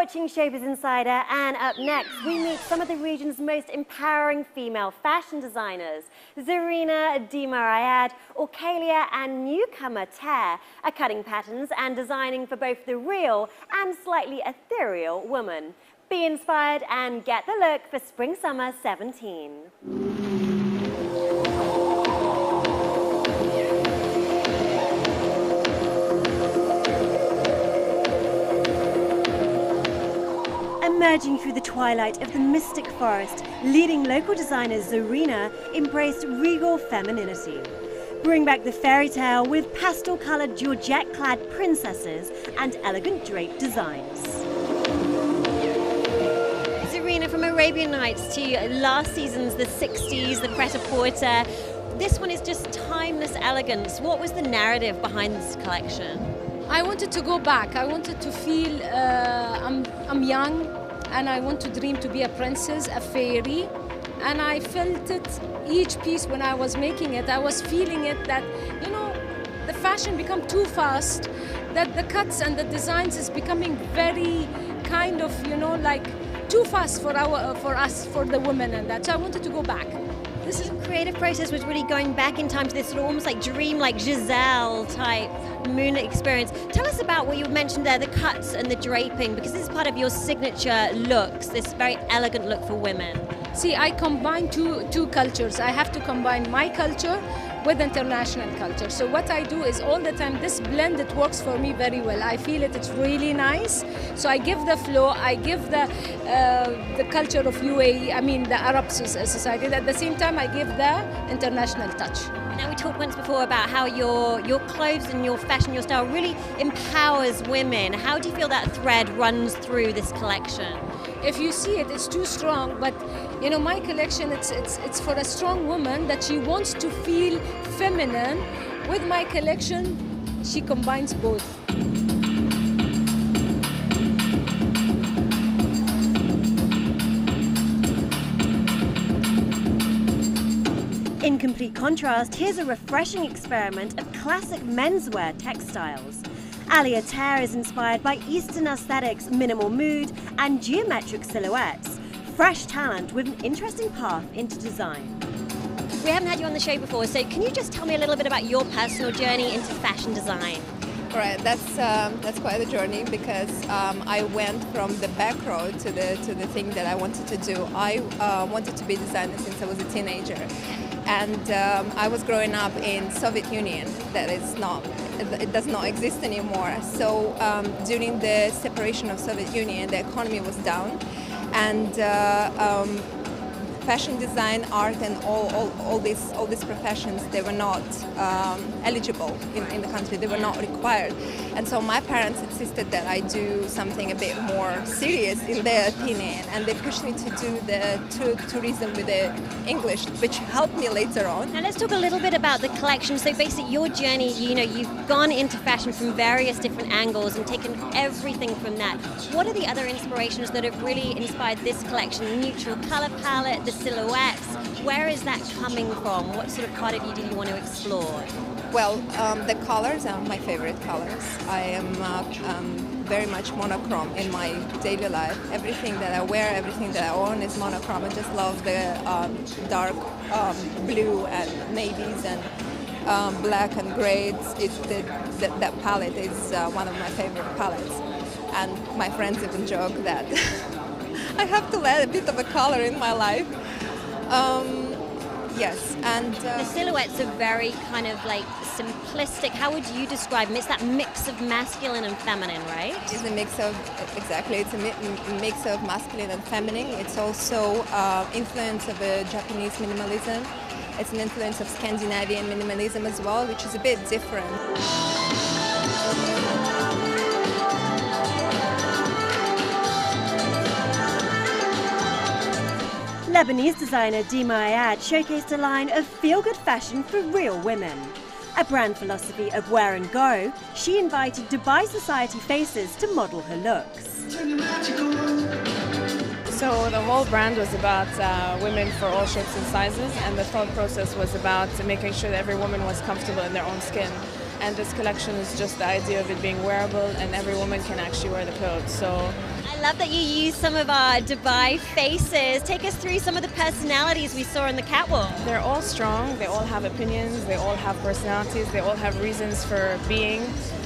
watching Showbiz Insider, and up next we meet some of the region's most empowering female fashion designers. Zarina Dimarayad, Orkalia and newcomer Tare are cutting patterns and designing for both the real and slightly ethereal woman. Be inspired and get the look for Spring/Summer 17. Emerging through the twilight of the mystic forest, leading local designer Zarina embraced regal femininity. Bring back the fairy tale with pastel-coloured georgette-clad princesses and elegant draped designs. Zarina, from Arabian Nights to last season's The 60s, the Pret-a-Porter, this one is just timeless elegance. What was the narrative behind this collection? I wanted to go back. I wanted to feel I'm young, and I want to dream to be a princess, a fairy. And I felt it each piece when I was making it. I was feeling it that, you know, the fashion become too fast, that the cuts and the designs is becoming very kind of, you know, like too fast for us, for the women and that. So I wanted to go back. This is a creative process was really going back in time to this sort of almost like dream, like Giselle type moonlit experience. Tell us about what you mentioned there, the cuts and the draping, because this is part of your signature looks, this very elegant look for women. See, I combine two cultures. I have to combine my culture with international culture. So what I do is all the time, this blend, it works for me very well. I feel it's really nice. So I give the flow, I give the culture of UAE, I mean the Arab society. At the same time, I give the international touch. Now, we talked once before about how your clothes and your fashion, your style really empowers women. How do you feel that thread runs through this collection? If you see it, it's too strong, but you know, my collection, it's for a strong woman that she wants to feel feminine. With my collection, she combines both. In complete contrast, here's a refreshing experiment of classic menswear textiles. Alia Tare is inspired by Eastern aesthetics, minimal mood, and geometric silhouettes. Fresh talent with an interesting path into design. We haven't had you on the show before, so can you just tell me a little bit about your personal journey into fashion design? Right, that's quite a journey because I went from the back road to the thing that I wanted to do. I wanted to be a designer since I was a teenager, and I was growing up in Soviet Union. It does not exist anymore. So during the separation of Soviet Union, the economy was down, and fashion design, art, and all these professions, they were not eligible in the country. They were not required, and so my parents insisted that I do something a bit more serious in their opinion, and they pushed me to do the tourism with the English, which helped me later on. Now let's talk a little bit about the collection. So basically, your journey, you know, you've gone into fashion from various different angles and taken everything from that. What are the other inspirations that have really inspired this collection? Neutral color palette, the silhouettes. Where is that coming from? What sort of part of you do you want to explore? Well, the colors are my favorite colors. I am very much monochrome in my daily life. Everything that I wear, everything that I own is monochrome. I just love the dark blue and navies and black and gray. That palette is one of my favorite palettes. And my friends even joke that I have to let a bit of a color in my life. Yes, and the silhouettes are very kind of like simplistic. How would you describe them? It's that mix of masculine and feminine, right? It's a mix of, exactly, it's a mix of masculine and feminine. It's also influence of Japanese minimalism. It's an influence of Scandinavian minimalism as well, which is a bit different. Lebanese designer Dimarayad showcased a line of feel-good fashion for real women. A brand philosophy of wear and go, she invited Dubai society faces to model her looks. So the whole brand was about women for all shapes and sizes, and the thought process was about making sure that every woman was comfortable in their own skin. And this collection is just the idea of it being wearable and every woman can actually wear the clothes. So I love that you used some of our Dubai faces. Take us through some of the personalities we saw on the catwalk. They're all strong, they all have opinions, they all have personalities, they all have reasons for being.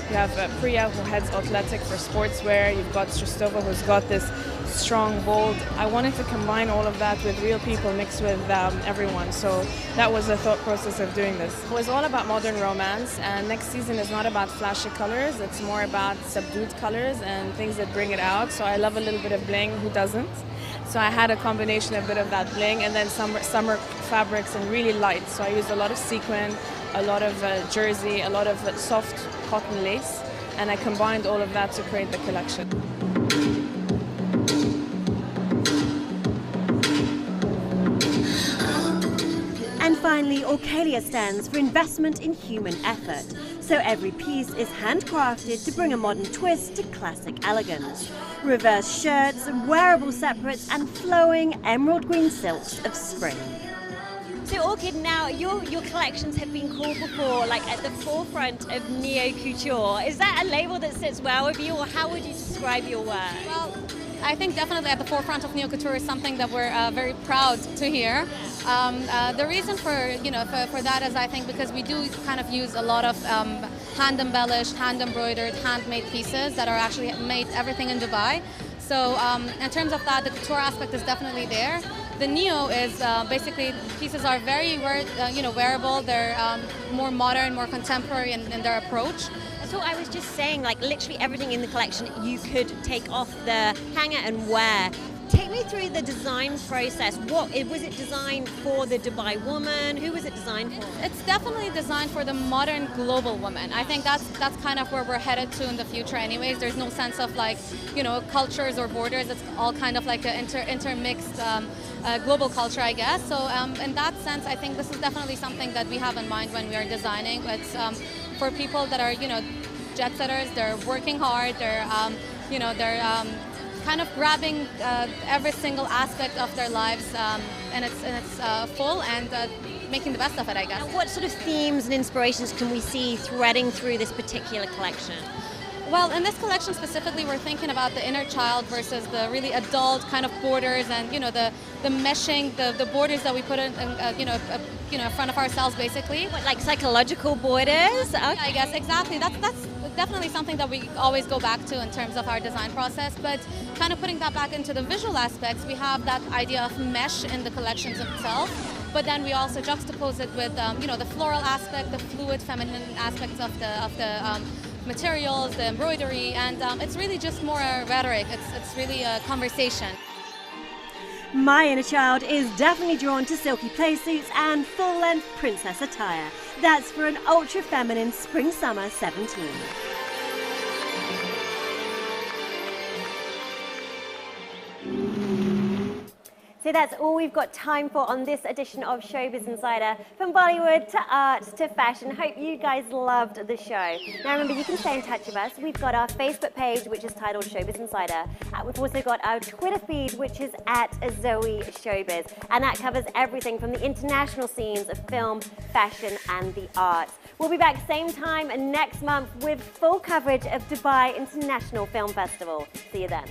You have Priya, who heads Athletic for sportswear. You've got Stristova, who's got this strong, bold. I wanted to combine all of that with real people mixed with everyone. So that was the thought process of doing this. It was all about modern romance, and next season is not about flashy colors. It's more about subdued colors and things that bring it out. So I love a little bit of bling. Who doesn't? So I had a combination of a bit of that bling and then summer fabrics and really light. So I used a lot of sequin, a lot of jersey, a lot of soft cotton lace, and I combined all of that to create the collection. And finally, Orkalia stands for investment in human effort. So every piece is handcrafted to bring a modern twist to classic elegance. Reverse shirts, wearable separates, and flowing emerald green silks of spring. So Orchid, now your collections have been called before, like at the forefront of neo couture. Is that a label that sits well with you, or how would you describe your work? Well, I think definitely at the forefront of neo couture is something that we're very proud to hear. The reason for for that is, I think, because we do kind of use a lot of hand embellished, hand embroidered, handmade pieces that are actually made everything in Dubai. So in terms of that, the couture aspect is definitely there. The neo is basically pieces are very wearable. They're more modern, more contemporary in their approach. So I was just saying, like literally everything in the collection you could take off the hanger and wear. Take me through the design process. Was it designed for the Dubai woman? Who was it designed for? It's definitely designed for the modern global woman. I think that's kind of where we're headed to in the future anyways. There's no sense of like, cultures or borders. It's all kind of like an intermixed global culture, I guess. So in that sense, I think this is definitely something that we have in mind when we are designing. It's for people that are, jet setters. They're working hard. They're, kind of grabbing every single aspect of their lives and it's full and making the best of it, I guess. And what sort of themes and inspirations can we see threading through this particular collection? Well, in this collection specifically, we're thinking about the inner child versus the really adult kind of borders and, the meshing, the borders that we put in front of ourselves, basically. What, like psychological borders? Okay. I guess, exactly. That's definitely something that we always go back to in terms of our design process, but kind of putting that back into the visual aspects, we have that idea of mesh in the collections itself, but then we also juxtapose it with, the floral aspect, the fluid feminine aspects of the materials, the embroidery, and it's really just more rhetoric. It's really a conversation. My inner child is definitely drawn to silky playsuits and full-length princess attire. That's for an ultra-feminine Spring-Summer 17. So that's all we've got time for on this edition of Showbiz Insider. From Bollywood to art to fashion. Hope you guys loved the show. Now remember, you can stay in touch with us. We've got our Facebook page, which is titled Showbiz Insider. We've also got our Twitter feed, which is @Zoe Showbiz. And that covers everything from the international scenes of film, fashion, and the arts. We'll be back same time next month with full coverage of Dubai International Film Festival. See you then.